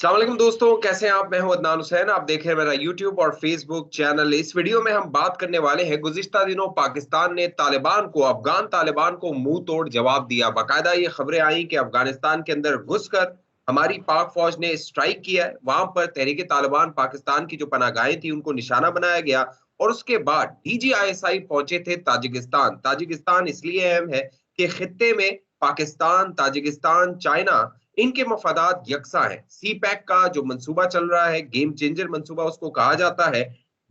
अस्सलाम वालेकुम दोस्तों, कैसे हैं आप। मैं हूं अदनान हुसैन। आप देख रहे हैं मेरा यूट्यूब और फेसबुक चैनल। इस वीडियो में हम बात करने वाले हैं, गुज़िश्ता दिनों पाकिस्तान ने अफगान तालिबान को मुंह तोड़ जवाब दिया। बाकायदा ये खबरें आई कि अफगानिस्तान के अंदर घुसकर हमारी पाक फौज ने स्ट्राइक किया है। वहां पर तहरीके तालिबान पाकिस्तान की जो पनाहगाहें थी उनको निशाना बनाया गया और उसके बाद DGISI पहुंचे थे ताजिकिस्तान। ताजिकिस्तान इसलिए अहम है कि खित्ते में पाकिस्तान, ताजिकिस्तान, चाइना, इनके मफादात यकसा है। सी पैक का जो मंसूबा चल रहा है, गेम चेंजर मंसूबा उसको कहा जाता है।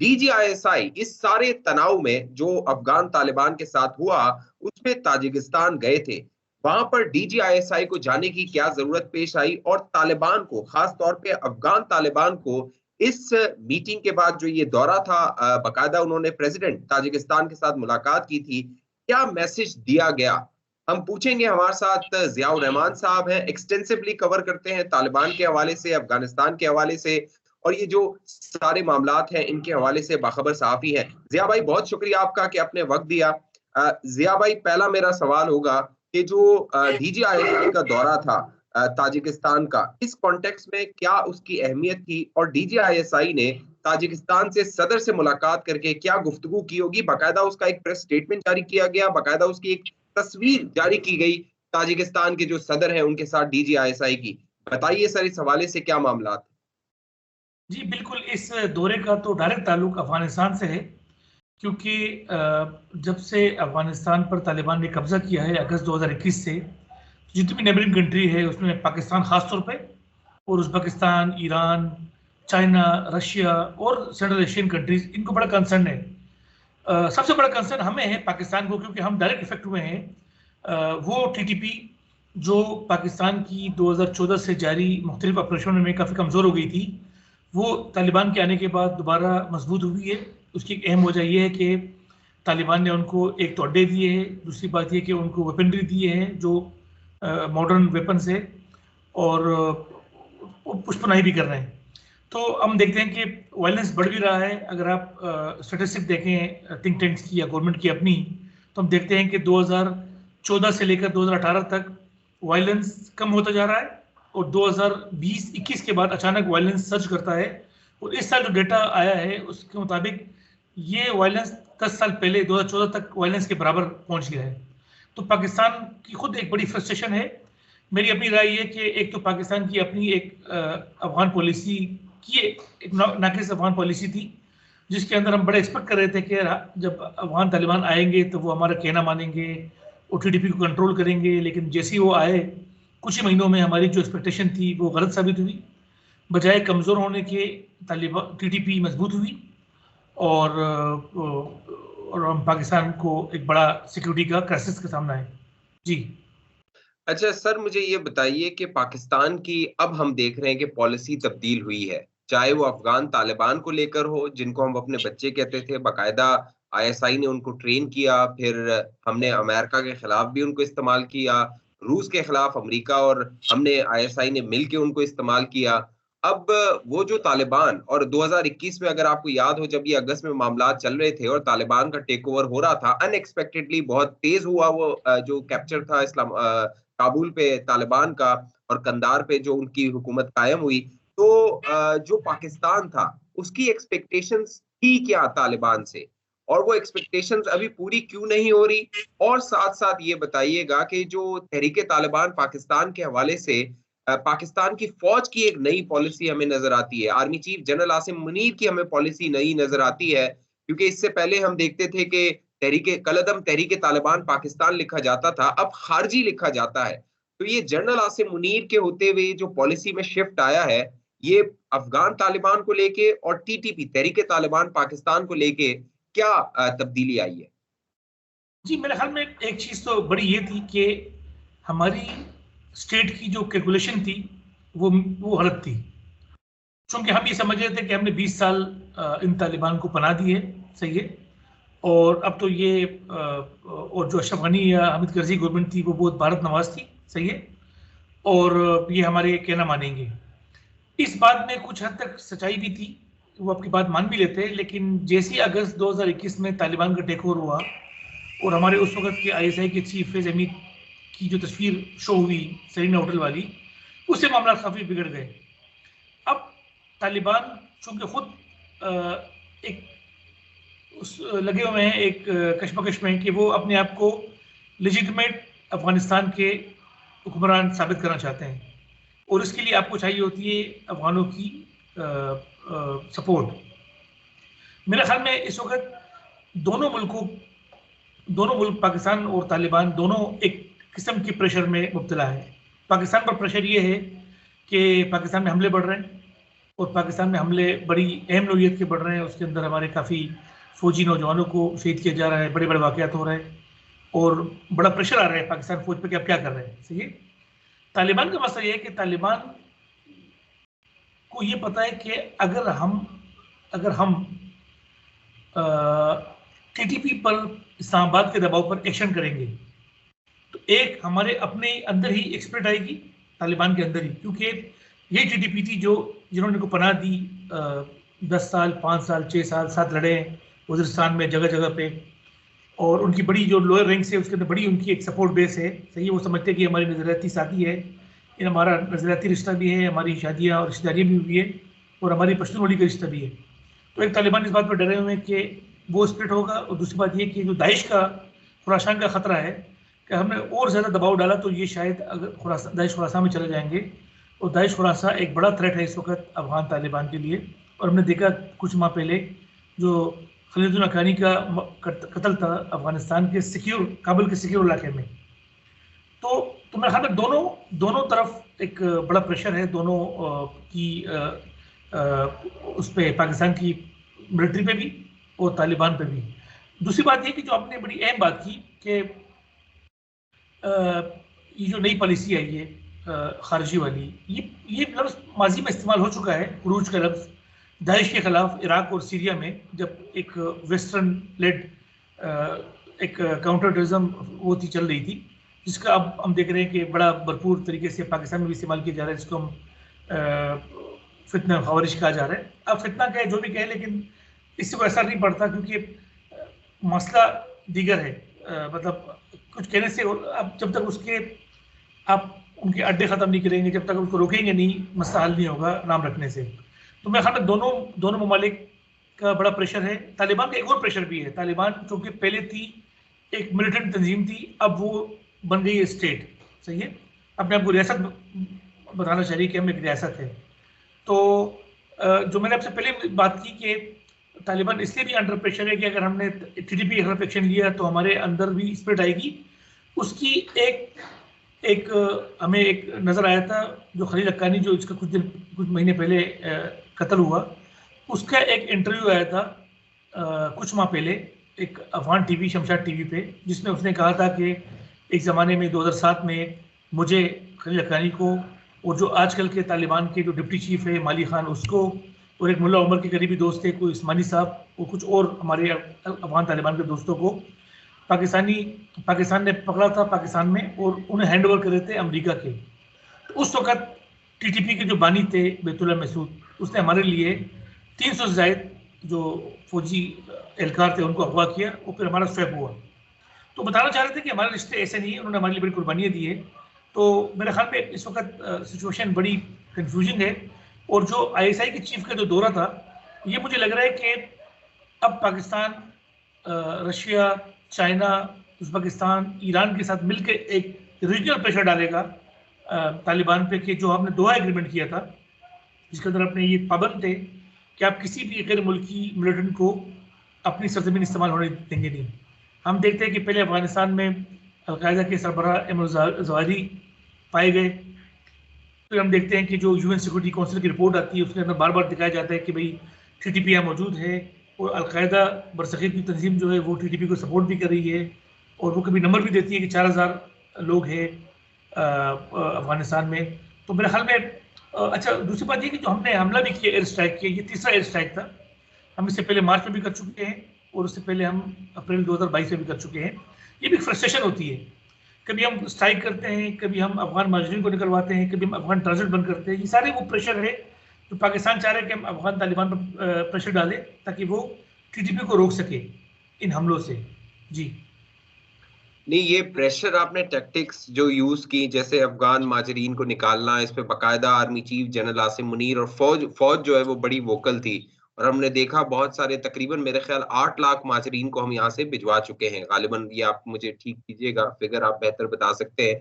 DGISI इस सारे तनाव में जो अफगान तालिबान के साथ हुआ उसमें ताजिकिस्तान गए थे। वहां पर DGISI को जाने की क्या जरूरत पेश आई और तालिबान को, खास तौर पे अफगान तालिबान को, इस मीटिंग के बाद जो ये दौरा था, बाकायदा उन्होंने प्रेसिडेंट ताजिकिस्तान के साथ मुलाकात की थी, क्या मैसेज दिया गया, हम पूछेंगे। हमारे साथ जियाउर रहमान साहब हैं, एक्सटेंसिवली कवर करते हैं तालिबान के हवाले से, अफगानिस्तान के हवाले से और ये जो सारे मामलात हैं इनके हवाले से बाखबर सहाफी हैं। जिया भाई, बहुत शुक्रिया आपका कि आपने वक्त दिया। जिया भाई, पहला मेरा सवाल होगा कि जो DGISI का दौरा था ताजिकिस्तान का, इस कॉन्टेक्स्ट में क्या उसकी अहमियत थी और DGISI ने ताजिकिस्तान से सदर से मुलाकात करके क्या गुफ्तगू की होगी। बाकायदा उसका एक प्रेस स्टेटमेंट जारी किया गया, बाकायदा उसकी एक तस्वीर जारी की गई ताजिकिस्तान के जो सदर हैं उनके साथ DGISI की। बताइए सर, इस हवाले से क्या मामला। जी बिल्कुल, इस दौरे का तो डायरेक्ट ताल्लुक अफगानिस्तान से है, क्योंकि जब से अफगानिस्तान पर तालिबान ने कब्जा किया है अगस्त 2021 से, जितनी भी नेबरिंग कंट्री है उसमें पाकिस्तान खास तौर पे और उज़्बेकिस्तान, ईरान, चाइना, रशिया और सेंट्रल एशियन कंट्रीज, इनको बड़ा कंसर्न है। सबसे बड़ा कंसर्न हमें है पाकिस्तान को, क्योंकि हम डायरेक्ट इफेक्ट हुए हैं। वो TTP जो पाकिस्तान की 2014 से जारी मुख्तलिफ ऑपरेशनों में काफ़ी कमज़ोर हो गई थी, वो तालिबान के आने के बाद दोबारा मजबूत हुई है। उसकी एक अहम वजह यह है कि तालिबान ने उनको एक तो अड्डे दिए हैं, दूसरी बात यह कि उनको वेपनरी दिए हैं जो मॉडर्न वेपन्स है, और वो पुष्पनाही भी कर रहे हैं। तो हम देखते हैं कि वायलेंस बढ़ भी रहा है। अगर आप स्टेटिस्टिक देखें थिंक टैंक्स की या गवर्नमेंट की अपनी, तो हम देखते हैं कि 2014 से लेकर 2018 तक वायलेंस कम होता जा रहा है और 2020-21 के बाद अचानक वायलेंस सर्ज करता है। और इस साल जो डेटा आया है उसके मुताबिक ये वायलेंस 10 साल पहले 2014 तक वायलेंस के बराबर पहुंच गया है। तो पाकिस्तान की खुद एक बड़ी फ्रस्ट्रेशन है। मेरी अपनी राय ये कि एक तो पाकिस्तान की अपनी एक अफगान पॉलिसी की एक नाकिस अफगान पॉलिसी थी, जिसके अंदर हम बड़े एक्सपेक्ट कर रहे थे कि जब अफगान तालिबान आएंगे तो वो हमारा कहना मानेंगे और TTP को कंट्रोल करेंगे। लेकिन जैसे ही वो आए, कुछ ही महीनों में हमारी जो एक्सपेक्टेशन थी वो गलत साबित हुई। बजाय कमज़ोर होने के तालिबान TTP मजबूत हुई और हम पाकिस्तान को एक बड़ा सिक्योरिटी का क्राइसिस का सामना है। जी अच्छा सर, मुझे ये बताइए कि पाकिस्तान की अब हम देख रहे हैं कि पॉलिसी तब्दील हुई है, चाहे वो अफगान तालिबान को लेकर हो, जिनको हम अपने बच्चे कहते थे। बाकायदा ISI ने उनको ट्रेन किया, फिर हमने अमेरिका के खिलाफ भी उनको इस्तेमाल किया, रूस के खिलाफ अमेरिका और हमने ISI ने मिलकर उनको इस्तेमाल किया। अब वो जो तालिबान, और 2021 में अगर आपको याद हो, जब ये अगस्त में मामला चल रहे थे और तालिबान का टेक ओवर हो रहा था, अनएक्सपेक्टेडली बहुत तेज हुआ वो जो कैप्चर था काबुल पे तालिबान का और कंधार पे जो उनकी हुकूमत कायम हुई, तो जो पाकिस्तान था उसकी एक्सपेक्टेशंस थी क्या तालिबान से, और वो एक्सपेक्टेशंस अभी पूरी क्यों नहीं हो रही। और साथ साथ ये बताइएगा कि जो तहरीके तालिबान पाकिस्तान के हवाले से पाकिस्तान की फौज की एक नई पॉलिसी हमें नजर आती है, army chief general Asim Munir की हमें पॉलिसी नई नजर आती है। क्योंकि इससे पहले हम देखते थे कि तहरीके तालिबान पाकिस्तान लिखा जाता था, अब खारजी लिखा जाता है। तो ये जनरल आसिम मुनीर के होते हुए जो पॉलिसी में शिफ्ट आया है, ये अफगान तालिबान को लेके और TTP तहरीके तालिबान पाकिस्तान को लेके क्या तब्दीली आई है। जी, मेरे ख्याल में एक चीज़ तो बड़ी ये थी कि हमारी स्टेट की जो कैलकुलेशन थी वो गलत थी। चूंकि हम ये समझ रहे थे कि हमने 20 साल इन तालिबान को पनाह दी है, सही है, और अब तो ये और जो अशरफ गनी या हामिद करज़ी गवर्नमेंट थी वो बहुत भारत नवाज थी, सही है, और ये हमारे कहना मानेंगे। इस बात में कुछ हद तक सच्चाई भी थी, वो आपकी बात मान भी लेते हैं। लेकिन जैसे ही अगस्त 2021 में तालिबान का टेक ओवर हुआ और हमारे उस वक्त के ISI के चीफ फैज़ हमीद की जो तस्वीर शो हुई सरीना होटल वाली, उससे मामला काफ़ी बिगड़ गए। तालिबान चूंकि खुद एक लगे हुए हैं एक कशमकश में कि वो अपने आप को लेजिटिमेट अफगानिस्तान के हुक्मरान साबित करना चाहते हैं, और इसके लिए आपको चाहिए होती है अफगानों की सपोर्ट। मेरे ख्याल में इस वक्त दोनों मुल्क पाकिस्तान और तालिबान दोनों एक किस्म की प्रेशर में मुब्तला है। पाकिस्तान पर प्रेशर ये है कि पाकिस्तान में हमले बढ़ रहे हैं, और पाकिस्तान में हमले बड़ी अहम नौइयत के बढ़ रहे हैं। उसके अंदर हमारे काफ़ी फौजी नौजवानों को शहीद किया जा रहा है, बड़े बड़े वाक़यात हो रहे हैं, और बड़ा प्रेशर आ रहा है पाकिस्तान फौज पे कि आप क्या कर रहे हैं। सही है। तालिबान का मसला ये है कि तालिबान को ये पता है कि अगर हम टीटीपी पर इस्लामाबाद के दबाव पर एक्शन करेंगे तो एक हमारे अपने अंदर ही एक स्प्लिट आएगी, तालिबान के अंदर ही, क्योंकि ये टीटीपी थी जिन्होंने को पनाह दी 10 साल 5 साल 6 साल 7 लड़े वज़ीरिस्तान में जगह जगह पे, और उनकी बड़ी जो लोअर रैंक्स है उसके अंदर बड़ी उनकी एक सपोर्ट बेस है। सही है। वो समझते हैं कि हमारी नज़रियाती साथी है, इन हमारा नज़रियाती रिश्ता भी है, हमारी शादियाँ और रिश्तेदारियाँ भी हुई है, और हमारी पश्तूनवाली का रिश्ता भी है। तो एक तालिबान इस बात पर डरे हुए हैं कि वो स्प्लिट होगा, और दूसरी बात ये कि जो दाइश का खुरासान का ख़तरा है कि हमने और ज़्यादा दबाव डाला तो ये शायद अगर दाइश खुरासान में चले जाएंगे, और दाइश खुरासान एक बड़ा थ्रेट है इस वक्त अफगान तालिबान के लिए। और हमने देखा कुछ माह पहले जो खलीदुल हक्कानी का कत्ल था अफगानिस्तान के काबुल के सिक्योर इलाके में। तो मेरे ख्याल में दोनों तरफ एक बड़ा प्रेशर है, दोनों की उस पर पाकिस्तान की मिलिट्री पे भी और तालिबान पे भी। दूसरी बात ये कि जो आपने बड़ी अहम बात की कि ये जो नई पॉलिसी आई है खारजी वाली, ये लफ्ज़ माजी में इस्तेमाल हो चुका है, उरूज का लफ्ज़ दाइश के खिलाफ इराक और सीरिया में, जब एक वेस्टर्न लेड एक काउंटर टेररिज्म वो थी चल रही थी, जिसका अब हम देख रहे हैं कि बड़ा भरपूर तरीके से पाकिस्तान में भी इस्तेमाल किया जा रहा है, जिसको हम फितना खारिज कहा जा रहा है। अब फितना कहे जो भी कहे, लेकिन इससे कोई असर नहीं पड़ता, क्योंकि मसला दीगर है। मतलब कुछ कहने से अब जब तक आप उनके अड्डे ख़त्म नहीं करेंगे, जब तक उसको रोकेंगे नहीं, मसला हल नहीं होगा नाम रखने से। तो मेरे ख्याल में दोनों ममालिक का बड़ा प्रेशर है। तालिबान का एक और प्रेशर भी है। तालिबान चूँकि पहले थी एक मिलिटेंट तंजीम थी, अब वो बन गई है स्टेट। सही है। अपने आप को रियासत बताना चाहिए कि हम एक रियासत है। तो जो मैंने आपसे पहले बात की कि तालिबान इसलिए भी अंडर प्रेशर है कि अगर हमने टीटीपी के खिलाफ एक्शन लिया तो हमारे अंदर भी स्प्लिट आएगी। उसकी एक हमें एक नज़र आया था, जो खलील हक्कानी जो इसका कुछ महीने पहले कत्ल हुआ, उसका एक इंटरव्यू आया था कुछ माह पहले एक अफगान टीवी शमशाद टीवी पे, जिसमें उसने कहा था कि एक ज़माने में 2007 में मुझे खलील हक्कानी को और जो आजकल के तालिबान के जो डिप्टी चीफ है माली खान उसको, और एक मुल्ला उमर के करीबी दोस्त थे कोई उस्मानी साहब, और कुछ और हमारे अफगान तालिबान के दोस्तों को पाकिस्तान ने पकड़ा था पाकिस्तान में, और उन्हें हैंड ओवर करे थे अमेरिका के। तो उस वक्त टीटीपी के जो बानी थे बैतुल्लाह मसूद, उसने हमारे लिए 300 से ज़ायद जो फौजी एहलकार थे उनको अगवा किया, और फिर हमारा स्वैप हुआ। तो बताना चाह रहे थे कि हमारे रिश्ते ऐसे नहीं है, उन्होंने हमारे लिए बड़ी कुर्बानियाँ दी है। तो मेरे ख्याल में इस वक्त सिचुएशन बड़ी कंफ्यूजिंग है। और जो ISI के चीफ का जो दौरा था, ये मुझे लग रहा है कि अब Pakistan, Russia, China, Uzbekistan, Iran के साथ मिलकर एक रीजनल प्रेशर डालेगा तालिबान पे कि जो आपने दोहा एग्रीमेंट किया था, जिसके अंदर अपने ये पाबंद थे कि आप किसी भी गैर मुल्की मिलिटेंट को अपनी सरजमीन इस्तेमाल होने देंगे नहीं। हम देखते हैं कि पहले अफगानिस्तान में अलकायदा के सरबराह अहमद ज़वाहिरी पाए गए, फिर हम देखते हैं कि जो UN सिक्योरिटी काउंसिल की रिपोर्ट आती है उसके अंदर बार बार दिखाया जाता है कि भाई TTP यहाँ मौजूद है, और अलकायदा बरसग़ीर की तंजीम जो है वो TTP को सपोर्ट भी कर रही है, और वो कभी नंबर भी देती है कि 4000 लोग हैं अफगानिस्तान में। तो मेरे ख्याल में अच्छा, दूसरी बात ये कि जो हमने हमला भी किया, एयर स्ट्राइक किया, ये तीसरा एयर स्ट्राइक था। हम इससे पहले मार्च में भी कर चुके हैं, और उससे पहले हम अप्रैल 2022 में भी कर चुके हैं। ये भी फ्रस्ट्रेशन होती है, कभी हम स्ट्राइक करते हैं, कभी हम अफगान माजरीन को निकलवाते हैं, कभी हम अफगान ट्रांजिट बंद करते हैं। ये सारे वो प्रेशर है जो पाकिस्तान चाह रहे हैं कि हम अफगान तालिबान पर प्रेशर डालें ताकि वो TTP को रोक सके इन हमलों से। जी नहीं, ये प्रेशर आपने टैक्टिक्स जो यूज की, जैसे अफगान माजरीन को निकालना, इस पे बाकायदा army chief general Asim Munir और फौज जो है वो बड़ी वोकल थी। और हमने देखा बहुत सारे, तकरीबन मेरे ख्याल 8 लाख माजरीन को हम यहाँ से भिजवा चुके हैं गालिबन। ये आप मुझे ठीक कीजिएगा, फिगर आप बेहतर बता सकते हैं।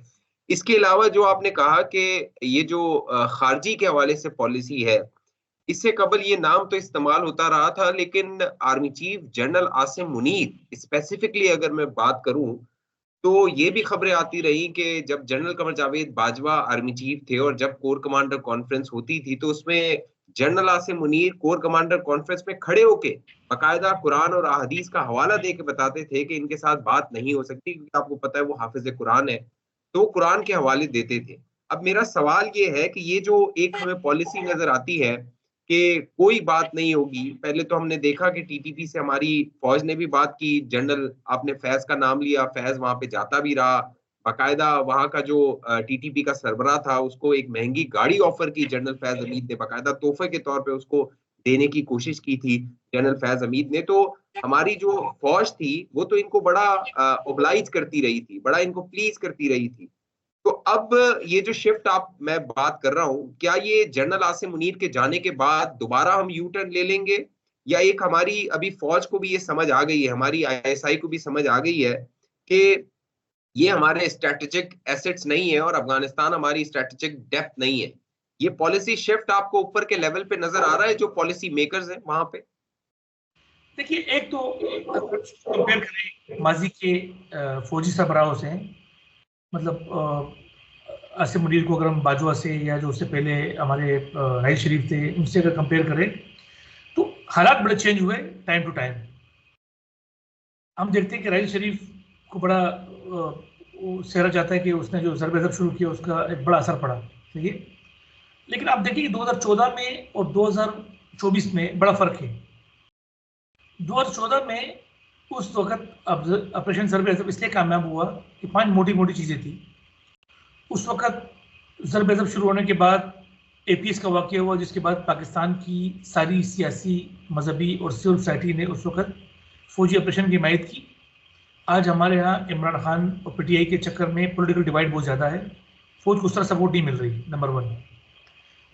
इसके अलावा जो आपने कहा कि ये जो खारजी के हवाले से पॉलिसी है, इससे कबल ये नाम तो इस्तेमाल होता रहा था, लेकिन army chief general Asim Munir specifically अगर मैं बात करूं, तो ये भी खबरें आती रही कि जब general Qamar Javed Bajwa army chief थे और जब कोर कमांडर कॉन्फ्रेंस होती थी, तो उसमें general Asim Munir core commander conference में खड़े होके बाकायदा कुरान और अहादीस का हवाला दे के बताते थे कि इनके साथ बात नहीं हो सकती, क्योंकि आपको पता है वो हाफिज कुरान है, तो वो कुरान के हवाले देते थे। अब मेरा सवाल ये है कि ये जो एक हमें पॉलिसी नजर आती है कि कोई बात नहीं होगी, पहले तो हमने देखा कि टीटीपी से हमारी फौज ने भी बात की, जनरल आपने फैज का नाम लिया, फैज वहां पे जाता भी रहा, बाकायदा वहां का जो टीटीपी का सरबराह था उसको एक महंगी गाड़ी ऑफर की जनरल फैज हमीद ने, बाकायदा तोहफे के तौर पे उसको देने की कोशिश की थी जनरल फैज हमीद ने। तो हमारी जो फौज थी वो तो इनको बड़ा ओबलाइज करती रही थी, बड़ा इनको प्लीज करती रही थी। तो अब ये जो शिफ्ट आप मैं बात कर रहा हूँ, क्या ये जनरल आसिम मुनीर के जाने के बाद दोबारा हम यू टर्न ले लेंगे, या एक हमारी अभी फौज को भी ये समझ आ गई है, हमारी आईएसआई को भी समझ आ गई है कि ये हमारे स्ट्रेटेजिक एसेट्स नहीं है और अफगानिस्तान हमारी स्ट्रेटेजिक डेप्थ नहीं है? ये पॉलिसी शिफ्ट आपको ऊपर के लेवल पे नजर आ रहा है जो पॉलिसी मेकर्स हैं वहां पे? देखिए, एक तो कंपेयर करें माजी के फौजी सरबराहों से, मतलब आसिम मुनीर को अगर हम बाजवा से या जो उससे पहले हमारे राहिल शरीफ थे उनसे अगर कंपेयर करें, तो हालात बड़े चेंज हुए टाइम टू टाइम। हम देखते हैं कि राहिल शरीफ को बड़ा सहरा जाता है कि उसने जो ज़रब शुरू किया उसका एक बड़ा असर पड़ा, ठीक है। लेकिन आप देखिए कि 2014 में और 2024 में बड़ा फर्क है। 2014 में उस वक्त ऑपरेशन ज़रब इसलिए कामयाब हुआ कि 5 मोटी मोटी चीज़ें थी। उस वक्त ज़रब शुरू होने के बाद एपीएस का वाक़या हुआ, जिसके बाद पाकिस्तान की सारी सियासी, मजहबी और सिविल सोसाइटी ने उस वक्त फौजी ऑपरेशन की हिमायत की। आज हमारे यहाँ इमरान खान और पीटीआई के चक्कर में पॉलिटिकल डिवाइड बहुत ज़्यादा है, फौज को उस तरह सपोर्ट नहीं मिल रही, नंबर 1।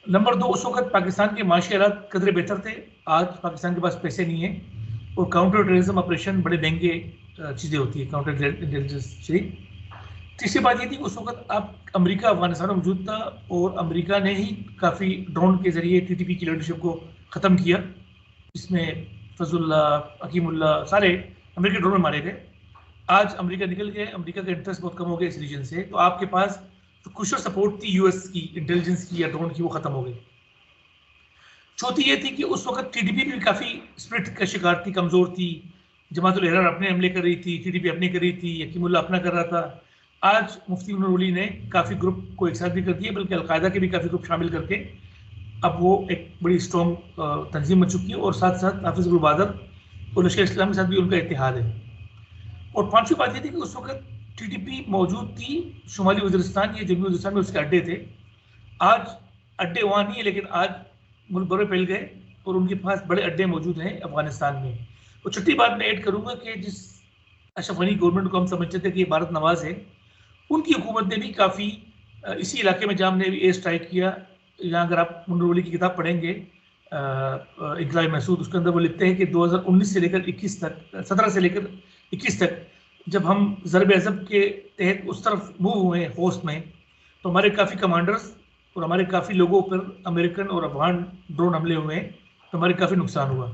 नंबर 2, उस वक्त पाकिस्तान के माशी हालात कदरे बेहतर थे, आज पाकिस्तान के पास पैसे नहीं है और काउंटर टेररिज्म ऑपरेशन बड़े महंगे चीज़ें होती है, काउंटर इंटेलिजेंस से। तीसरी बात ये थी कि उस वक्त आप अमेरिका अफगानिस्तान में मौजूद था और अमेरिका ने ही काफ़ी ड्रोन के जरिए टीटीपी की लीडरशिप को ख़त्म किया, जिसमें फजलुल्ला, हकीमुल्ला सारे अमेरिकी ड्रोन में मारे गए। आज अमेरिका निकल गए, अमेरिका का इंटरेस्ट बहुत कम हो गया इस रीजन से, तो आपके पास जो क्रूशियल सपोर्ट थी यूएस की इंटेलिजेंस की या ड्रोन की, वो ख़त्म हो गई। चौथी ये थी कि उस वक्त टीडीपी भी काफ़ी स्प्लिट का शिकार थी, कमज़ोर थी। जमातुल अहरार अपने हमले कर रही थी, टीडीपी अपने कर रही थी, हकीमुल्ला अपना कर रहा था। आज मुफ्ती उमर वली ने काफ़ी ग्रुप को एक साथ भी कर दिया, बल्कि अलकायदा के भी काफ़ी ग्रुप शामिल करके अब वो एक बड़ी स्ट्रॉन्ग तंजीम बन चुकी है और साथ साथ हाफिज अल बादर और लश्कर इस्लाम के साथ भी उनका इत्तेहाद है। और पांचवी बात ये थी कि उस वक्त टीटीपी मौजूद थी शुमाली वज़ीरिस्तान या जनूबी वज़ीरिस्तान में, उसके अड्डे थे। आज अड्डे वहाँ नहीं है, लेकिन आज मुल्क भर में फैल गए और उनके पास बड़े अड्डे मौजूद हैं अफगानिस्तान में। और छठी बात मैं ऐड करूँगा कि जिस अशरफ गनी गवर्नमेंट को हम समझते थे कि ये भारत नवाज है, उनकी हुकूमत ने भी काफ़ी इसी इलाके में जहाँ हमने एयर स्ट्राइक किया, यहाँ अगर आप मुनव्वर वली की किताब पढ़ेंगे इक़्लाए महसूद, उसके अंदर वो लिखते हैं कि 2019 से लेकर 21 तक, 17 से लेकर 21 तक जब हम ज़रब अज़ब के तहत उस तरफ मूव हुए हैं होस्ट में, तो हमारे काफ़ी कमांडर्स और हमारे काफ़ी लोगों पर अमेरिकन और अफगान ड्रोन हमले हुए हैं, तो हमारे काफ़ी नुकसान हुआ।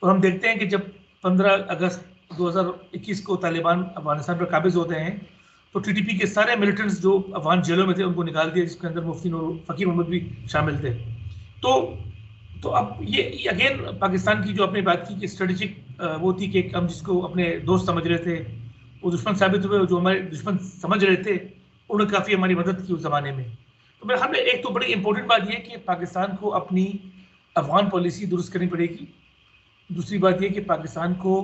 और हम देखते हैं कि जब 15 अगस्त 2021 को तालिबान अफगानिस्तान पर काबिज होते हैं, तो टीटीपी के सारे मिलिटेंट्स जो अफगान जेलों में थे उनको निकाल दिया, जिसके अंदर मुफ्ती फ़कीर मोहम्मद भी शामिल थे। तो अब ये अगेन पाकिस्तान की जो आपने बात की कि स्ट्रेटेजिक वो थी कि हम जिसको अपने दोस्त समझ रहे थे वो दुश्मन साबित हुए, जो हमारे दुश्मन समझ रहे थे उन्होंने काफ़ी हमारी मदद की उस ज़माने में। तो मेरे हमें एक तो बड़ी इंपॉर्टेंट बात यह कि पाकिस्तान को अपनी अफगान पॉलिसी दुरुस्त करनी पड़ेगी। दूसरी बात यह कि पाकिस्तान को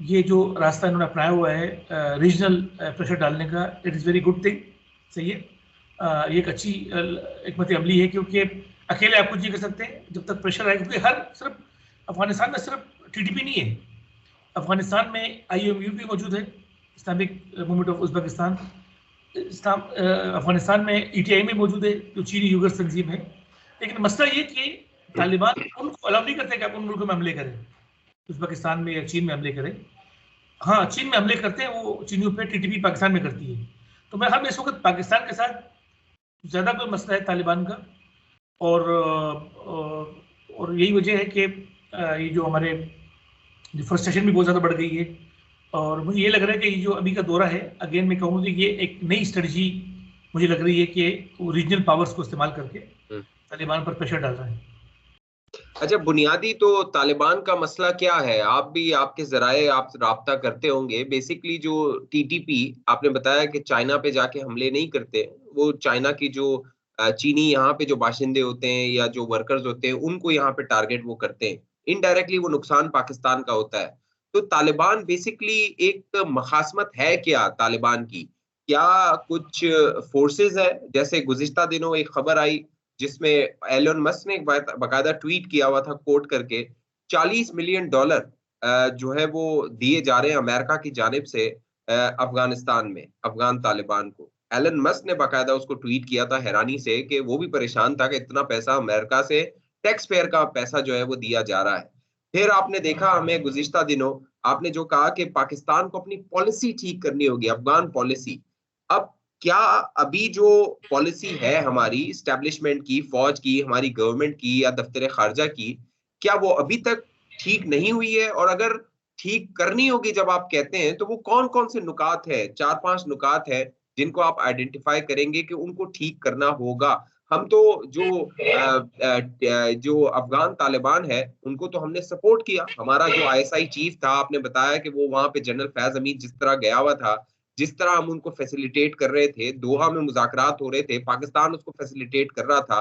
ये जो रास्ता इन्होंने अपनाया हुआ है रीजनल प्रेशर डालने का, it is very good thing, सही है। ये एक अच्छी हिकमत अमली है, क्योंकि अकेले आप कुछ नहीं कर सकते जब तक प्रेशर आएगा, क्योंकि हर सिर्फ अफगानिस्तान में सिर्फ टीटीपी नहीं है, अफगानिस्तान में IMU भी मौजूद है, Islamic movement of Uzbekistan, Afghanistan में ETI में मौजूद है जो चीनी यूगर तंजीम है। लेकिन मसला ये कि तालिबान उनको अलाउ नहीं करते कि आप उन मुल्कों में हमले करें, उज़्बेकिस्तान में या चीन में हमले करें। हाँ, चीन में हमले करते हैं, वो चीनियों पे TTP पाकिस्तान में करती है। तो मैं हम इस वक्त पाकिस्तान के साथ ज़्यादा कोई मसला है तालिबान का, और यही वजह है कि ये जो हमारे डिफॉरेस्टेशन भी बहुत ज़्यादा बढ़ गई है। और मुझे ये लग रहा है कि ये जो अभी का दौरा है, अगेन मैं कहूँगा कि ये एक नई स्ट्रेटजी मुझे लग रही है कि वो रीजनल पावर्स को इस्तेमाल करके तालिबान पर प्रेशर डाल रहा है। अच्छा, बुनियादी तो तालिबान का मसला क्या है? आप भी आपके ज़राए आप राब्ता करते होंगे। बेसिकली जो TTP आपने बताया कि चाइना पे जाके हमले नहीं करते, वो चाइना की जो चीनी यहाँ पे जो बाशिंदे होते हैं या जो वर्कर्स होते हैं, उनको यहाँ पे टारगेट वो करते हैं। इनडायरेक्टली वो नुकसान पाकिस्तान का होता है। तो तालिबान बेसिकली एक मखासमत है क्या तालिबान की? क्या कुछ फोर्सेस है? जैसे गुज़िश्ता दिनों एक खबर आई जिसमें एलन मस्क ने एक बाकायदा ट्वीट किया हुआ था कोट करके $40 मिलियन जो है वो दिए जा रहे हैं अमेरिका की जानिब से अफगानिस्तान में अफगान तालिबान को। एलन मस्क ने बाकायदा उसको ट्वीट किया था हैरानी से कि वो भी परेशान था कि इतना पैसा अमेरिका से टैक्स पेयर का पैसा जो है वो दिया जा रहा है। फिर आपने देखा हमें गुज़िश्ता दिनों आपने जो कहा कि पाकिस्तान को अपनी पॉलिसी ठीक करनी होगी, अफगान पॉलिसी। अब क्या अभी जो पॉलिसी है हमारी एस्टेब्लिशमेंट की, फौज की, हमारी गवर्नमेंट की या दफ्तर खारजा की, क्या वो अभी तक ठीक नहीं हुई है? और अगर ठीक करनी होगी जब आप कहते हैं, तो वो कौन-कौन से नुकात हैं? 4-5 नुकात हैं, जिनको आप आइडेंटिफ़ाई करेंगे कि उनको ठीक करना होगा। हम तो जो अफ़गान तालिबान है, उनको तो हमने सपोर्ट किया। हमारा जो ISI चीफ था, आपने बताया कि वो वहाँ पे जनरल फैज़ हमीद जिस तरह गया हुआ था, जिस तरह हम उनको फैसिलिटेट कर रहे थे, दोहा में मुज़ाकरात हो रहे थे, पाकिस्तान उसको फैसिलिटेट कर रहा था।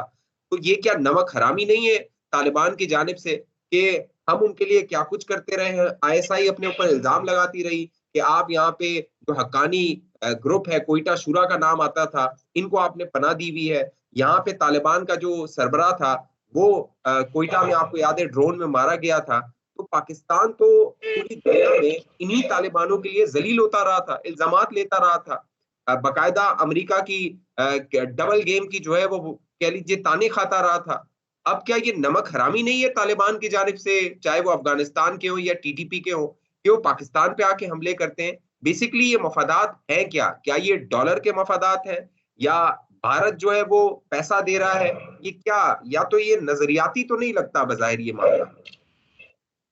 तो ये क्या नमक हरामी नहीं है तालिबान की जानिब से कि हम उनके लिए क्या कुछ करते रहे हैं? ISI अपने ऊपर इल्ज़ाम लगाती रही कि आप यहाँ पे जो हक्कानी ग्रुप है, कोयटा शूरा का नाम आता था, इनको आपने पनाह दी हुई है। यहाँ पे तालिबान का जो सरबराह था, वो कोयटा में आपको याद है ड्रोन में मारा गया था। तो पाकिस्तान तो पूरी दुनिया में इन्हीं तालिबानों के लिए ज़लील होता रहा था, इल्ज़ामात लेता रहा था। बाकायदा अमेरिका की डबल गेम की जो है वो कह लीजिए ताने खाता रहा था। अब क्या ये नमक हरामी नहीं है तालिबान की जानिब से, चाहे वो अफ़गानिस्तान के हों या TTP के हों, कि वो पाकिस्तान पे आके हमले करते हैं? बेसिकली ये मफादात हैं क्या? क्या ये डॉलर के मफादात हैं या भारत जो है वो पैसा दे रहा है? ये क्या, या तो ये नज़रियाती तो नहीं लगता बज़ाहिर ये मामला?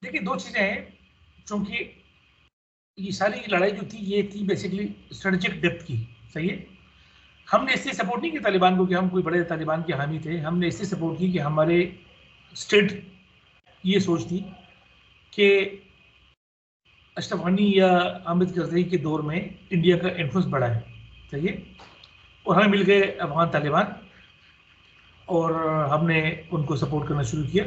देखिए, 2 चीज़ें हैं, चूँकि ये सारी लड़ाई जो थी, ये थी बेसिकली स्ट्रेटेजिक डेप्थ की, सही है? हमने इसलिए सपोर्ट नहीं किया तालिबान को कि हम कोई बड़े तालिबान के हामी थे। हमने इसलिए सपोर्ट की कि हमारे स्टेट ये सोच थी कि अशरफ गनी या हामिद करज़ई के दौर में इंडिया का इन्फ्लुएंस बढ़ा है, सही है? और हमें मिल गए अफ़गान तालिबान और हमने उनको सपोर्ट करना शुरू किया।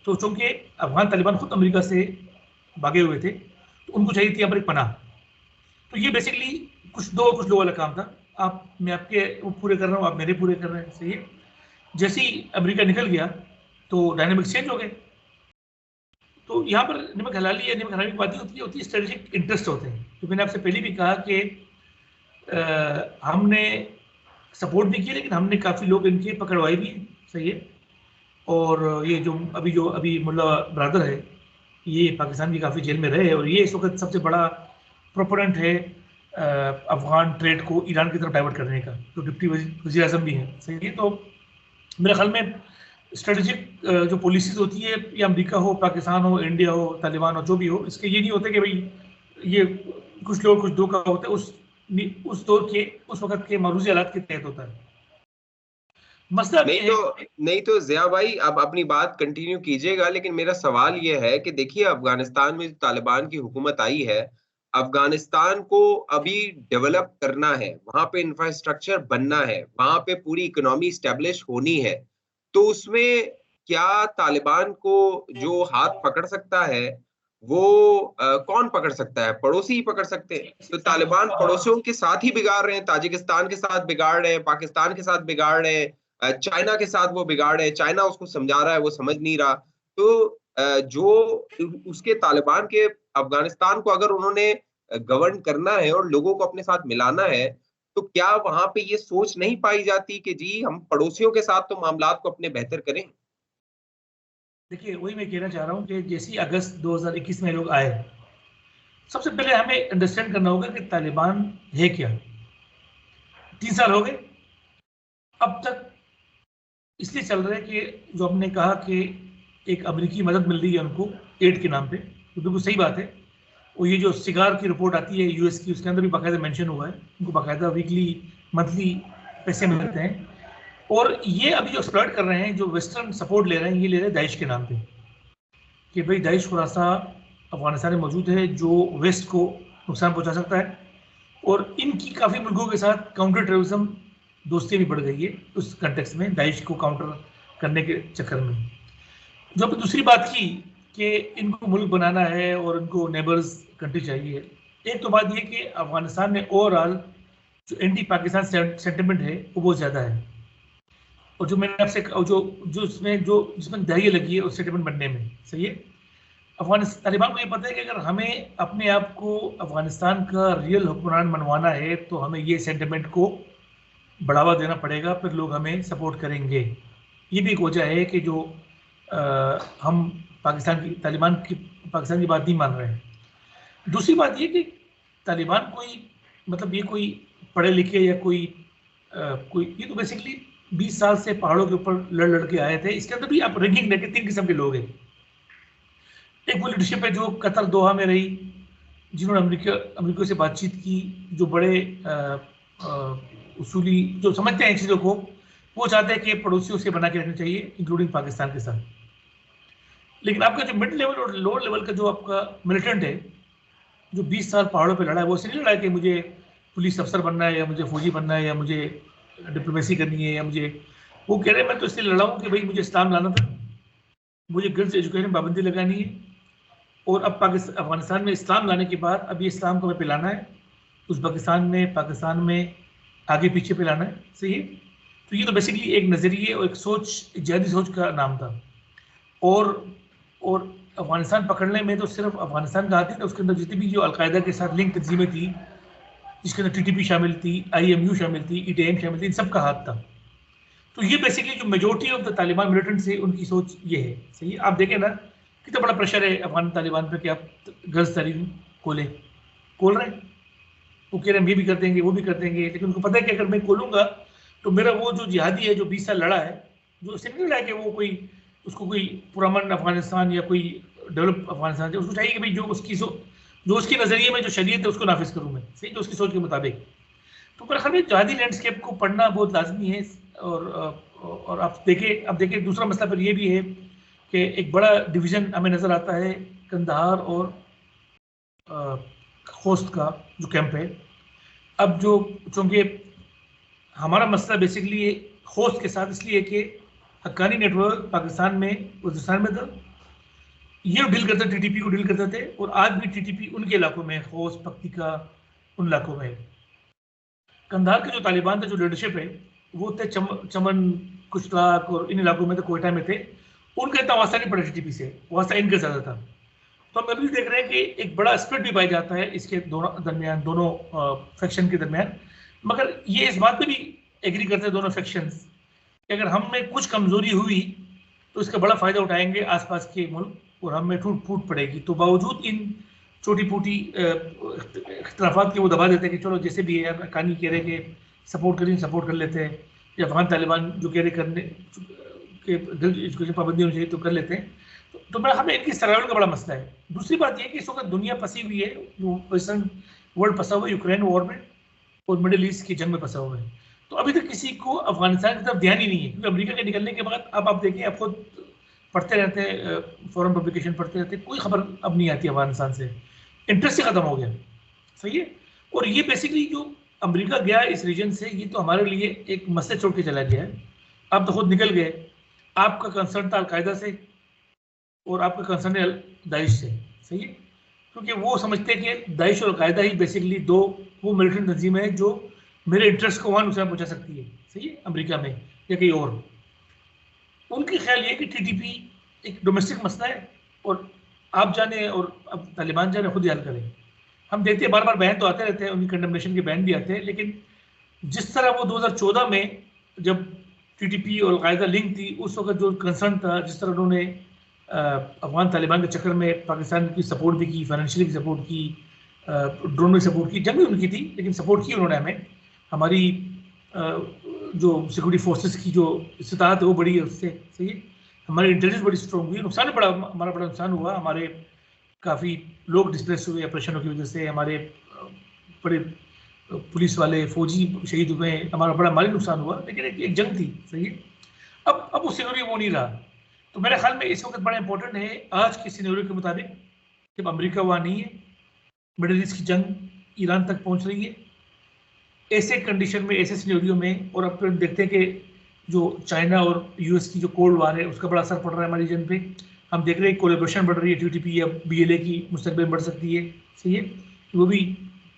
तो चूँकि अफ़गान तालिबान खुद अमेरिका से भागे हुए थे, तो उनको चाहिए थी यहाँ पर एक पनाह। तो ये बेसिकली कुछ लोगों वाला काम था। मैं आपके वो पूरे कर रहा हूँ, आप मेरे पूरे कर रहे हैं, सही है? जैसे ही अमेरिका निकल गया, तो डायनामिक्स चेंज हो गए। तो यहाँ पर नमक हलाली या नमक हरामी की बात होती है स्ट्रेटेजिक इंटरेस्ट होते हैं। तो मैंने आपसे पहले भी कहा कि हमने सपोर्ट भी किया, लेकिन हमने काफ़ी लोग इनके पकड़वाए भी, सही है? और ये जो अभी मुल्ला ब्रदर है, ये पाकिस्तान की काफ़ी जेल में रहे और ये इस वक्त सबसे बड़ा प्रोपोनेंट है अफ़गान ट्रेड को ईरान की तरफ डाइवर्ट करने का, जो डिप्टी वज़ीर आज़म भी हैं, सही है? तो मेरे ख्याल में स्ट्रेटेजिक जो पॉलिसीज़ होती है, या अमेरिका हो, पाकिस्तान हो, इंडिया हो, तालिबान हो, जो भी हो, इसके ये नहीं होते कि भाई ये कुछ लोग कुछ दो का होता है, उस दौर के उस वक्त के मरूज़ी हालात के तहत होता है। मसला नहीं तो ज़िया भाई, आप अपनी बात कंटिन्यू कीजिएगा, लेकिन मेरा सवाल ये है कि देखिए अफ़गानिस्तान में तालिबान की हुकूमत आई है, अफ़गानिस्तान को अभी डेवलप करना है, वहाँ पे इंफ्रास्ट्रक्चर बनना है, वहाँ पे पूरी इकोनॉमी एस्टेब्लिश होनी है। तो उसमें क्या तालिबान को जो हाथ पकड़ सकता है, वो कौन पकड़ सकता है? पड़ोसी ही पकड़ सकते हैं। तो तालिबान पड़ोसियों के साथ ही बिगाड़ रहे हैं, ताजिकिस्तान के साथ बिगाड़ रहे हैं, पाकिस्तान के साथ बिगाड़ रहे हैं, चाइना के साथ वो बिगाड़ रहे हैं, चाइना उसको समझा रहा है, वो समझ नहीं रहा। तो जो उसके तालिबान के अफगानिस्तान को अगर उन्होंने गवर्न करना है और लोगों को अपने साथ मिलाना है, तो क्या वहां पे ये सोच नहीं पाई जाती कि जी हम पड़ोसियों के साथ तो मामलात को अपने बेहतर करें? देखिए, वही मैं कहना चाह रहा हूँ कि जैसे ही अगस्त 2021 में लोग आए, सबसे पहले हमें अंडरस्टैंड करना होगा कि तालिबान है क्या। 3 साल हो गए अब तक, इसलिए चल रहा है कि जो हमने कहा कि एक अमेरिकी मदद मिल रही है उनको एड के नाम पे, तो बिल्कुल सही बात है। और ये जो सिगार की रिपोर्ट आती है यूएस की, उसके अंदर भी बाकायदा मेंशन हुआ है, उनको बाकायदा वीकली मंथली पैसे मिलते हैं। और ये अभी जो एक्सप्लॉइट कर रहे हैं, जो वेस्टर्न सपोर्ट ले रहे हैं, ये ले रहे हैं दाइश के नाम पे, कि भाई दाइश खुरासा अफगानिस्तान में मौजूद है जो वेस्ट को नुकसान पहुंचा सकता है। और इनकी काफ़ी मुल्कों के साथ काउंटर टेररिज्म दोस्ती भी बढ़ गई है उस कंटेक्स में, दाइश को काउंटर करने के चक्कर में। जो अब दूसरी बात की कि इनको मुल्क बनाना है और इनको नेबर्स कंट्री चाहिए, एक तो बात ये कि अफगानिस्तान में ओवरऑल जो एंटी पाकिस्तान सेंटिमेंट है वो बहुत ज़्यादा है। और जो मैंने आपसे जो जो इसमें जो जिसमें धैर्य लगी है उस सेटलमेंट बनने में, सही है। अफगानिस्तान तालिबान को ये पता है कि अगर हमें अपने आप को अफगानिस्तान का रियल हुक्मरान बनवाना है तो हमें ये सेंटिमेंट को बढ़ावा देना पड़ेगा, फिर लोग हमें सपोर्ट करेंगे। ये भी एक वजह है कि जो हम पाकिस्तान की बात नहीं मान रहे हैं। दूसरी बात ये कि तालिबान कोई पढ़े लिखे या कोई ये तो बेसिकली 20 साल से पहाड़ों के ऊपर लड़ के आए थे। इसके अंदर भी आप रैंकिंग देखें, 3 किस्म के लोग हैं। एक वो लीडरशिप है जो कतर दोहा में रही, जिन्होंने अमेरिका से बातचीत की, जो बड़े उसूली जो समझते हैं चीज़ों को, वो चाहते हैं कि पड़ोसियों से बना के रखना चाहिए इंक्लूडिंग पाकिस्तान के साथ। लेकिन आपका जो मिड लेवल और लोअर लेवल का जो आपका मिलिटेंट है, जो 20 साल पहाड़ों पे लड़ा है, वो इसलिए नहीं लड़ा है कि मुझे पुलिस अफसर बनना है या मुझे फौजी बनना है या मुझे डिप्लोमेसी करनी है या मुझे, वो कह रहे हैं मैं तो इसलिए लड़ा हूँ कि भाई मुझे इस्लाम लाना था, मुझे गर्ल्स एजुकेशन पाबंदी लगानी है, और अब अफगानिस्तान में इस्लाम लाने के बाद अब ये इस्लाम को हमें पिलाना है, उज़्बेकिस्तान में पाकिस्तान में आगे पीछे पिलाना है, सही है। तो ये तो बेसिकली एक नज़रिए और एक सोच, जिहादी सोच का नाम था। और अफगानिस्तान पकड़ने में तो सिर्फ अफगानिस्तान का हाथ नहीं था, उसके अंदर जितनी भी जो अलकायदा के साथ लिंक तंजीमें थी, जिसके अंदर टीटीपी शामिल थी, IMU शामिल थी, ETM शामिल थी, इन सब का हाथ था। तो ये बेसिकली जो majority of the Taliban militants है उनकी सोच ये है, सही है। आप देखें ना कितना बड़ा प्रेशर है अफगान तालिबान पे कि आप गर्ल्स तहरीर खोल रहे हैं। वो कह रहे हैं हम ये भी कर देंगे, वो भी कर देंगे, लेकिन उनको पता है कि अगर मैं खोलूंगा तो मेरा वो जो जिहादी है जो 20 साल लड़ा है, जो इससे नहीं लड़ा है कि वो उसको कोई पुरअमन अफगानिस्तान या कोई डेवलप अफगानिस्तान, उसको चाहिए कि भाई जो उसके नज़रिए में जो शरीयत है उसको नाफिज करूँ मैं, सही, जो उसकी सोच के मुताबिक। तो पर हमें जिहादी लैंडस्केप को पढ़ना बहुत लाजमी है। और आप देखिए दूसरा मसला फिर ये भी है कि एक बड़ा डिवीज़न हमें नज़र आता है कंदहार और खोस्त का जो कैंप है। अब जो चूँकि हमारा मसला बेसिकली खोस्त के साथ इसलिए कि हक्कानी नेटवर्क पाकिस्तान में वज़ीरिस्तान में था, ये डील करते TTP को डील करते थे, और आज भी TTP उनके इलाकों में, खोस्त पक्तिका उन इलाकों में। कंधार के जो तालिबान थे, जो लीडरशिप है, वो थे चमन कुशलाक और इन इलाकों में थे, कोयटा में थे। उनका इतना वास्ता नहीं पड़ा TTP से, वास्ता इनका ज़्यादा था। तो हम अभी देख रहे हैं कि एक बड़ा स्प्लिट भी पाया जाता है इसके दोनों फैक्शन के दरमियान। मगर ये इस बात पे भी एग्री करते हैं दोनों फैक्शंस कि अगर हम में कुछ कमज़ोरी हुई तो इसका बड़ा फ़ायदा उठाएंगे आसपास के मुल्क और हमें फूट पड़ेगी। तो बावजूद इन छोटी फूटी इख्तलाफात के वो दबा देते हैं कि चलो जैसे भी है, कानी कह रहे कि सपोर्ट कर लेते हैं, या अफगान तालिबान जो कह रहे करने के एजुकेशन पाबंदी होनी चाहिए तो कर लेते हैं। तो बड़ा हमें इनकी सर्वाइवल का बड़ा मसला है। दूसरी बात यह है कि इस वक्त दुनिया फंसी हुई है, वेस्टर्न वर्ल्ड फंसा हुआ है यूक्रेन वॉर में और मिडिल ईस्ट की जंग में फंसा हुआ है। तो अभी तक किसी को अफगानिस्तान की तरफ ध्यान ही नहीं है, क्योंकि अमेरिका के निकलने के बाद अब आप देखिए, आप खुद पढ़ते रहते हैं, फॉरेन पब्लिकेशन पढ़ते रहते हैं, कोई खबर अब नहीं आती अफगानिस्तान से, इंटरेस्ट ही खत्म हो गया, सही है। और ये बेसिकली जो अमेरिका गया इस रीजन से, ये तो हमारे लिए एक मसले छोड़ के चला गया है। आप तो खुद निकल गए, आपका कंसर्न था अलकायदा से और आपका कंसर्न है दाइश से, सही है, क्योंकि वो समझते हैं कि दाइश और अलकायदा ही बेसिकली दो वो मिलिटेंट तंजीम है जो मेरे इंटरेस्ट को वहाँ नुकसान पहुँचा सकती है, सही है, अमेरिका में या कहीं और। उनकी ख्याल ये कि TTP एक डोमेस्टिक मसला है, और आप जाने और अब तालिबान जाने, खुद ही हल करें। हम देखते हैं बार बार बयान तो आते रहते हैं, उनकी कंडेमनेशन के बयान भी आते हैं, लेकिन जिस तरह वो 2014 में जब टीटीपी और अलकायदा लिंक थी, उस वक्त जो कंसर्न था, जिस तरह उन्होंने अफगान तालिबान के चक्कर में पाकिस्तान की सपोर्ट भी की, फाइनेंशियली भी सपोर्ट की, ड्रोन में सपोर्ट की, जंग भी उनकी थी लेकिन सपोर्ट की उन्होंने हमें। हमारी जो सिक्योरिटी फोर्सेस की जो इस्तात है वो बड़ी है उससे, सही है। हमारी इंटेलिजेंस बड़ी स्ट्रॉन्ग हुई, नुकसान बड़ा, हमारा बड़ा नुकसान हुआ, हमारे काफ़ी लोग डिस्प्लेस हुए ऑपरेशनों की वजह से, हमारे बड़े पुलिस वाले फौजी शहीद हुए, हमारा बड़ा माली नुकसान हुआ, लेकिन एक जंग थी, सही है। अब वो सिनेरियो वो नहीं रहा। तो मेरे ख्याल में इस वक्त बड़ा इंपॉर्टेंट है आज के सिनेरियो के मुताबिक, जब अमेरिका वहाँ नहीं है, मिडिल ईस्ट की जंग ईरान तक पहुँच रही है, ऐसे कंडीशन में, ऐसे सिनेरियो में, और अब फिर देखते हैं कि जो चाइना और यूएस की जो कोल्ड वार है उसका बड़ा असर पड़ रहा है हमारी रीजन पे। हम देख रहे हैं कोलेब्रेशन बढ़ रही है, टीटीपी या बीएलए की मुस्तकबिल बढ़ सकती है, सही है। वो भी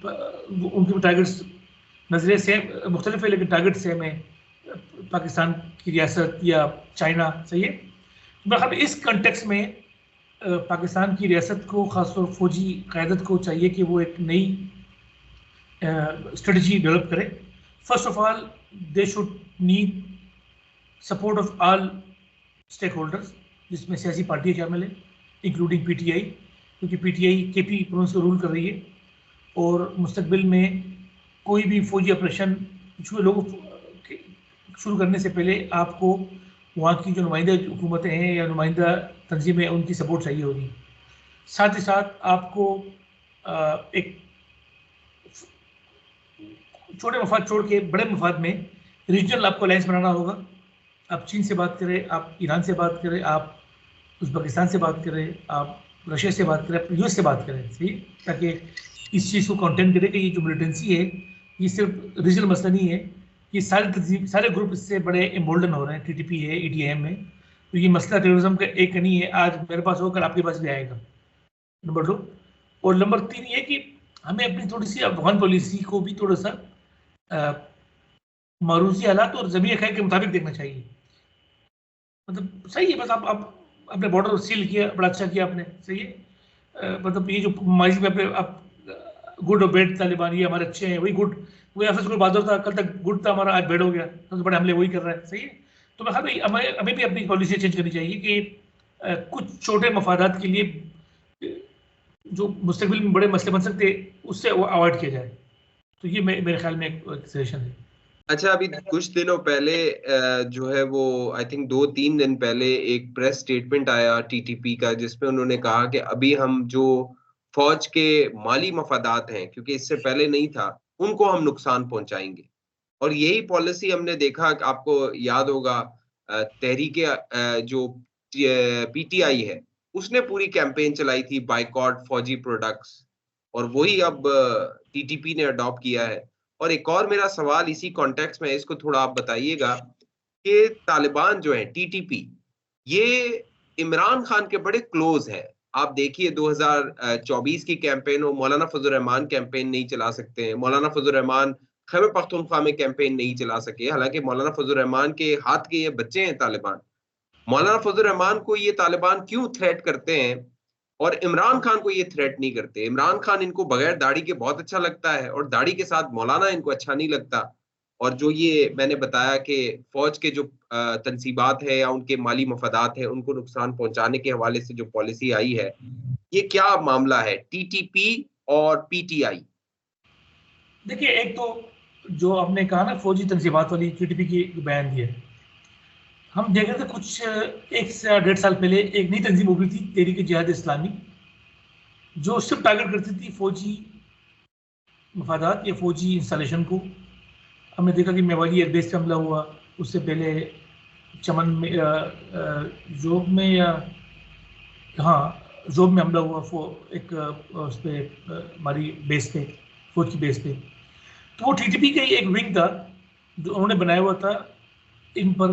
उनके टारगेट्स नजरिए सेम मुख्तलिफ है, लेकिन टारगेट सेम है, पाकिस्तान की रियासत या चाइना, सही है। तो इस कंटेक्स में पाकिस्तान की रियासत को, खासतौर फौजी क़यादत को चाहिए कि वो एक नई स्ट्रेटजी डेवलप करे। First of all they should need support of all stakeholders, जिसमें सियासी पार्टियाँ शामिल है, इंक्लूडिंग पीटीआई, क्योंकि पीटीआई केपी प्रोविंस को रूल कर रही है, और मुस्तकबिल में कोई भी फौजी ऑपरेशन शुरू करने से पहले आपको वहाँ की जो नुमाइंदा हुकूमतें हैं या नुमाइंदा तंजीमें, उनकी सपोर्ट चाहिए होगी। साथ ही साथ आपको एक छोटे मफाद छोड़ के बड़े मफाद में रीजनल आपको अलायंस बनाना होगा। आप चीन से बात करें, आप ईरान से बात करें, आप उज़्बेकिस्तान से बात करें, आप रशिया से बात करें, आप यूएस से बात करें, सही, ताकि इस चीज़ को कंटेन करें कि ये जो मिलिटेंसी है ये सिर्फ रीजनल मसला नहीं है, ये सारे ग्रुप इससे बड़े एम्बोल्डन हो रहे हैं, टीटीपी है, ईटीएम है। तो ये मसला टेररिज्म का एक नहीं है, आज मेरे पास होकर आपके पास भी आएगा, नंबर 2। और नंबर 3 ये कि हमें अपनी थोड़ी सी अफगान पॉलिसी को भी थोड़ा सा मारूसी हालात और ज़मीन ख़ैर के मुताबिक देखना चाहिए। मतलब सही है, बस आप अपने बॉर्डर सील किया, बड़ा अच्छा किया आपने, सही है। मतलब ये जो माजी में अपने आप गुड और बैड तालिबान, ये हमारे अच्छे हैं, वही गुड, वही अफसर को बहादुर था, कल तक गुड था हमारा, आज बैड हो गया, सबसे बड़े हमले वही कर रहा है, सही है। तो मैं भाई हमें भी अपनी पॉलिसी चेंज करनी चाहिए कि कुछ छोटे मफादात के लिए जो मुस्तकबिल में बड़े मसले बन सकते उससे अवॉइड किया जाए। तो ये मेरे ख्याल में एक सजेशन है। अच्छा, अभी कुछ दिनों पहले जो है वो आई थिंक 2-3 दिन पहले एक प्रेस स्टेटमेंट आया टीटीपी का, जिसमें उन्होंने कहा कि अभी हम जो फौज के माली मफादात हैं, क्योंकि इससे पहले नहीं था, उनको हम नुकसान पहुंचाएंगे। और यही पॉलिसी हमने देखा, आपको याद होगा तहरीके जो पीटीआई है, उसने पूरी कैंपेन चलाई थी बाइकॉट फौजी प्रोडक्ट्स, और वही अब टीटीपी ने अडॉप्ट किया है। और एक और मेरा सवाल इसी कॉन्टेक्स्ट में, इसको थोड़ा आप बताइएगा कि तालिबान जो है, टीटीपी, ये इमरान खान के बड़े क्लोज हैं। आप देखिए 2024 की कैंपेन हो, मौलाना फजल रहमान कैंपेन नहीं चला सकते हैं, मौलाना फजल रहमान खैबर पख्तूनख्वा में कैंपेन नहीं चला सके, हालांकि मौलाना फजल रहमान के हाथ के ये बच्चे हैं तालिबान। मौलाना फजल रहमान को ये तालिबान क्यों थ्रेट करते हैं और इमरान खान को ये थ्रेट नहीं करते? इमरान खान इनको बगैर दाढ़ी के बहुत अच्छा लगता है, और दाढ़ी के साथ मौलाना इनको अच्छा नहीं लगता। और जो ये मैंने बताया कि फौज के जो तनसीबात है या उनके माली मफादात है, उनको नुकसान पहुंचाने के हवाले से जो पॉलिसी आई है, ये क्या मामला है टीटीपी और पीटीआई? देखिए, एक तो जो आपने कहा ना फौजी तनसीबात वाली, टीटीपी की बयान दिया, हम देख रहे थे कुछ 1 से 1.5 साल पहले एक नई तंजीम उभरी थी, तहरीक जिहाद इस्लामी, जो सिर्फ टारगेट करती थी फौजी मफादात या फौजी इंस्टॉलेशन को। हमने देखा कि मेवाली एयरबेस पे हमला हुआ, उससे पहले चमन में जोब में या हाँ जोब में हमला हुआ, एक उस पर हमारी बेस पे, फौज की बेस पे। तो वो टीटीपी का ही एक विंग था जो उन्होंने बनाया हुआ था इन पर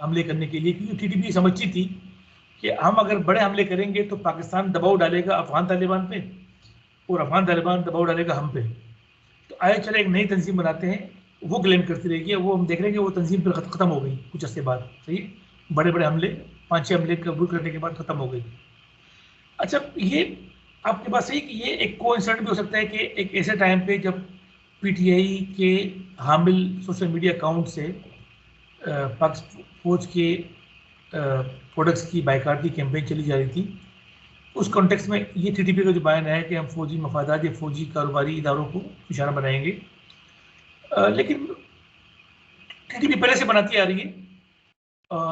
हमले करने के लिए, क्योंकि टीटीपी समझती थी कि हम अगर बड़े हमले करेंगे तो पाकिस्तान दबाव डालेगा अफगान तालिबान पे और अफगान तालिबान दबाव डालेगा हम पे। तो आए चले एक नई तंजीम बनाते हैं, वो क्लेम करती रहेगी, वो हम देख रहे हैं कि वो तंजीम फिर ख़त्म हो गई कुछ अर्से बाद, सही, बड़े बड़े हमले 5-6 हमले कबूल करने के बाद खत्म हो गई। अच्छा, ये आपके पास है कि ये एक कोइंसिडेंट भी हो सकता है कि एक ऐसे टाइम पे जब पीटीआई के हामिल सोशल मीडिया अकाउंट से पाक फौज के प्रोडक्ट्स की बाइकाट की कैंपेन चली जा रही थी, उस कॉन्टेक्स्ट में ये टीटीपी का जो बयान है कि हम फौजी मफादात या फौजी कारोबारी इदारों को निशाना बनाएंगे, लेकिन टीटीपी पहले से बनाती आ रही है,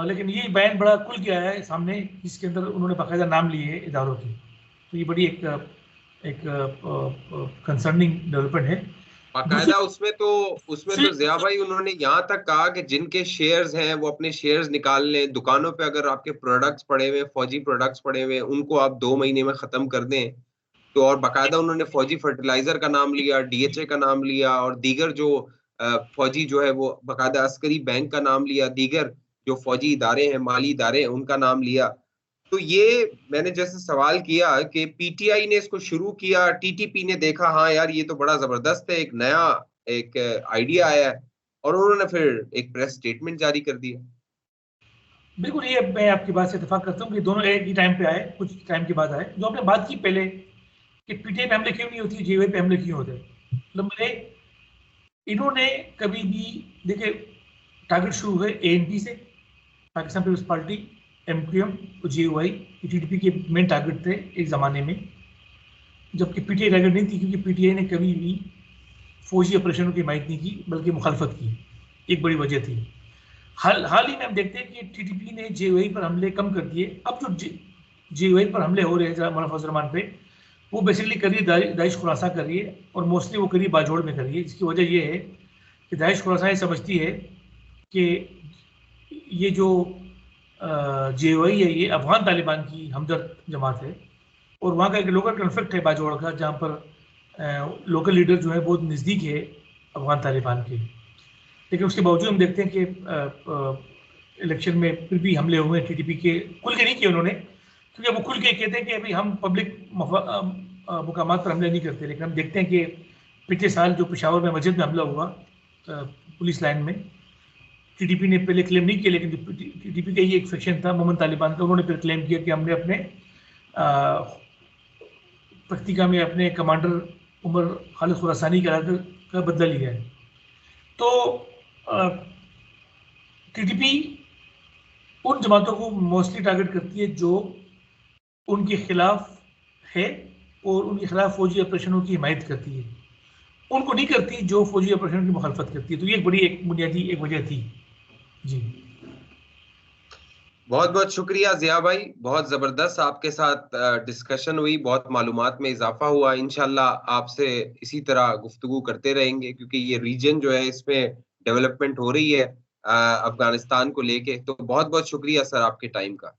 लेकिन ये बयान बड़ा खुल गया है सामने, इसके अंदर उन्होंने बाकायदा नाम लिए है इदारों की। तो ये बड़ी एक कंसर्निंग डेवलपमेंट है। बाकायदा उसमें तो ज़िया भाई उन्होंने यहाँ तक कहा कि जिनके शेयर्स हैं वो अपने शेयर्स निकाल लें, दुकानों पे अगर आपके प्रोडक्ट्स पड़े हुए, फौजी प्रोडक्ट्स पड़े हुए, उनको आप 2 महीने में खत्म कर दें। तो और बाकायदा उन्होंने फौजी फर्टिलाइजर का नाम लिया, डीएचए का नाम लिया और दीगर जो फौजी जो है वो बाकायदा अस्करी बैंक का नाम लिया, दीगर जो फौजी इदारे हैं, माली इदारे हैं, उनका नाम लिया। तो ये मैंने जैसे सवाल किया कि पीटीआई ने इसको शुरू किया, टीटीपी ने देखा हाँ यार ये तो बड़ा जबरदस्त है, एक नया एक आइडिया आया है और उन्होंने फिर एक प्रेस स्टेटमेंट जारी कर दिया। बिल्कुल, ये मैं आपकी बात से इत्तेफाक करता हूँ कि दोनों एक ही टाइम पे आए, कुछ टाइम के बाद आए। जो आपने बात की पहले कि पीटीआई पे हमले क्यों नहीं होती, जेवाई पे हमले क्यों होते, मतलब मेरे इन्होंने कभी भी देखिए, टारगेट शुरू हुए एएनपी से, पाकिस्तान पीपल्स पार्टी, एमक्यूएम और जेयूआई, टीटीपी के मेन टारगेट थे एक ज़माने में, जबकि पीटीआई टारगेट नहीं थी, क्योंकि पीटीआई ने कभी भी फौजी ऑपरेशनों की हिमायत नहीं की, बल्कि मुखालफत की, एक बड़ी वजह थी। हाल ही में हम देखते हैं कि टीटीपी ने जेयूआई पर हमले कम कर दिए। अब जो जेयूआई पर हमले हो रहे हैं मौलाना फजल रहमान पे, वो बेसिकली कर रही है दाइश खुलासा कर रही है, और मोस्टली वो करीब बाजोड़ में कर रही है। इसकी वजह ये है कि दाइश खुलासा ये समझती है कि ये जो जेयूआई है ये अफगान तालिबान की हमदर्द जमात है, और वहाँ का एक लोकल कन्फ्लिक्ट है बाजोड़ का, जहाँ पर लोकल लीडर जो है बहुत नज़दीक है अफगान तालिबान के। लेकिन उसके बावजूद हम देखते हैं कि इलेक्शन में फिर भी हमले हुए टीटीपी के, खुल के नहीं किए उन्होंने, क्योंकि वो खुल के कहते हैं कि अभी हम पब्लिक मुकामात पर हमले नहीं करते। लेकिन हम देखते हैं कि पिछले साल जो पेशावर में मस्जिद में हमला हुआ पुलिस लाइन में, टीटीपी ने पहले क्लेम नहीं किया, लेकिन टीटीपी का ही एक सेक्शन था मोहम्मद तालिबान का, उन्होंने फिर क्लेम किया कि हमने अपने पख्तिका में अपने कमांडर उमर खालिद खुरासानी का बदला लिया है। तो टीटीपी उन जमातों को मोस्टली टारगेट करती है जो उनके खिलाफ है और उनके खिलाफ फौजी ऑपरेशनों की हिमायत करती है, उनको नहीं करती जो फौजी ऑपरेशनों की मुखालफत करती है। तो ये एक बड़ी एक बुनियादी एक वजह थी। जी, बहुत बहुत शुक्रिया ज़िया भाई, बहुत ज़बरदस्त आपके साथ डिस्कशन हुई, बहुत मालूमात में इजाफा हुआ। इंशाल्लाह आपसे इसी तरह गुफ्तगू करते रहेंगे, क्योंकि ये रीजन जो है इसमें डेवलपमेंट हो रही है अफगानिस्तान को लेके। तो बहुत बहुत शुक्रिया सर आपके टाइम का।